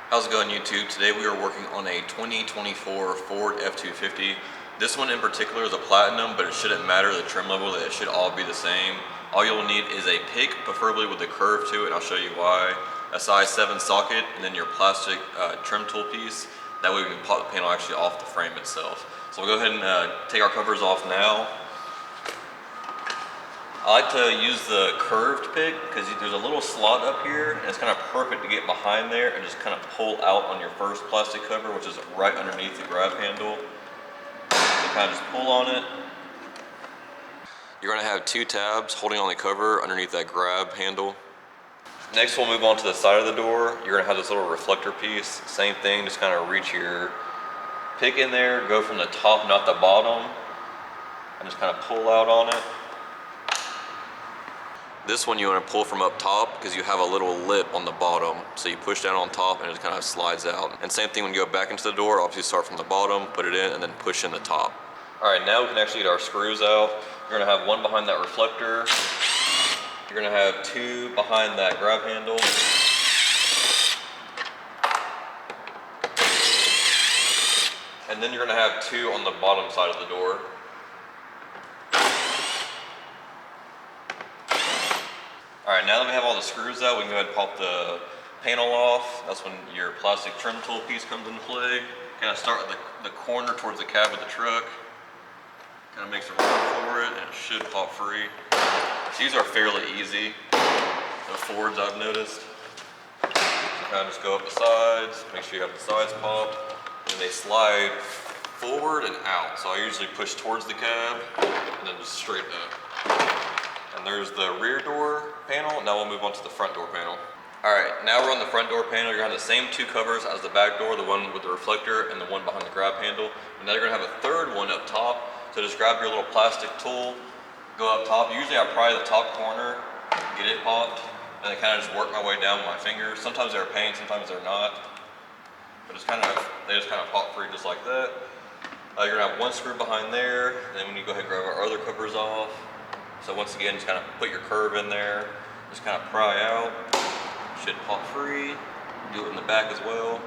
How's it going, YouTube? Today we are working on a 2024 Ford F250. This one in particular is a platinum, but it shouldn't matter the trim level, it should all be the same. All you'll need is a pick, preferably with a curve to it, and I'll show you why. A size 7 socket, and then your plastic trim tool piece. That way we can pop the panel actually off the frame itself. So we'll go ahead and take our covers off now. I like to use the curved pick because there's a little slot up here and it's kind of perfect to get behind there and just kind of pull out on your first plastic cover, which is right underneath the grab handle. You kind of just pull on it. You're going to have 2 tabs holding on the cover underneath that grab handle. Next we'll move on to the side of the door. You're going to have this little reflector piece. Same thing, just kind of reach your pick in there, go from the top, not the bottom, and just kind of pull out on it. This one you want to pull from up top because you have a little lip on the bottom. So you push down on top and it just kind of slides out. And same thing when you go back into the door, obviously start from the bottom, put it in, and then push in the top. All right, now we can actually get our screws out. You're gonna have 1 behind that reflector. You're gonna have 2 behind that grab handle. And then you're gonna have 2 on the bottom side of the door. All right, now that we have all the screws out, we can go ahead and pop the panel off. That's when your plastic trim tool piece comes into play. Kind of start at the corner towards the cab of the truck. Kind of makes a run for it, and it should pop free. These are fairly easy, the Fords I've noticed. So kind of just go up the sides, make sure you have the sides popped, and they slide forward and out. So I usually push towards the cab, and then just straight up. And there's the rear door panel. Now we'll move on to the front door panel. All right, now we're on the front door panel. You're gonna have the same 2 covers as the back door, the one with the reflector and the one behind the grab handle. And now you're gonna have a 3rd one up top. So just grab your little plastic tool, go up top. Usually I pry the top corner, get it popped, and then kind of just work my way down with my fingers. Sometimes they're a pain, sometimes they're not. But they just kind of pop free just like that. You're gonna have 1 screw behind there, and then when you go ahead and grab our other covers off. So once again, just kind of put your curve in there, just kind of pry out. Should pop free. Do it in the back as well.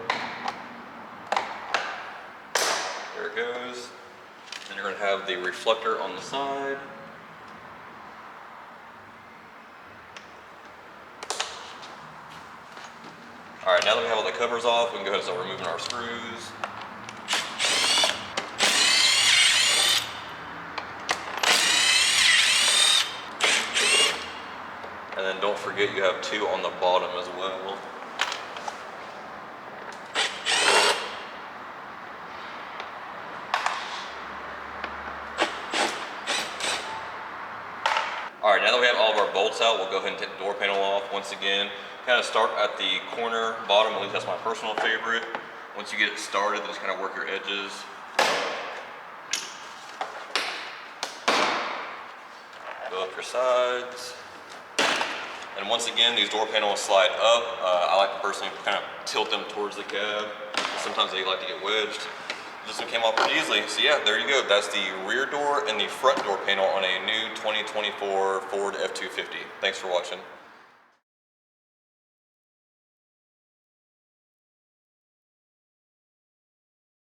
There it goes. Then you're going to have the reflector on the side. All right, now that we have all the covers off, we can go ahead and start removing our screws. And then don't forget you have 2 on the bottom as well. All right, now that we have all of our bolts out, we'll go ahead and take the door panel off. Once again, kind of start at the corner bottom, at least that's my personal favorite. Once you get it started, just kind of work your edges. Go up your sides. And once again, these door panels slide up. I like to personally kind of tilt them towards the cab. Sometimes they like to get wedged. This one came off pretty easily. So yeah, there you go. That's the rear door and the front door panel on a new 2024 Ford F250. Thanks for watching.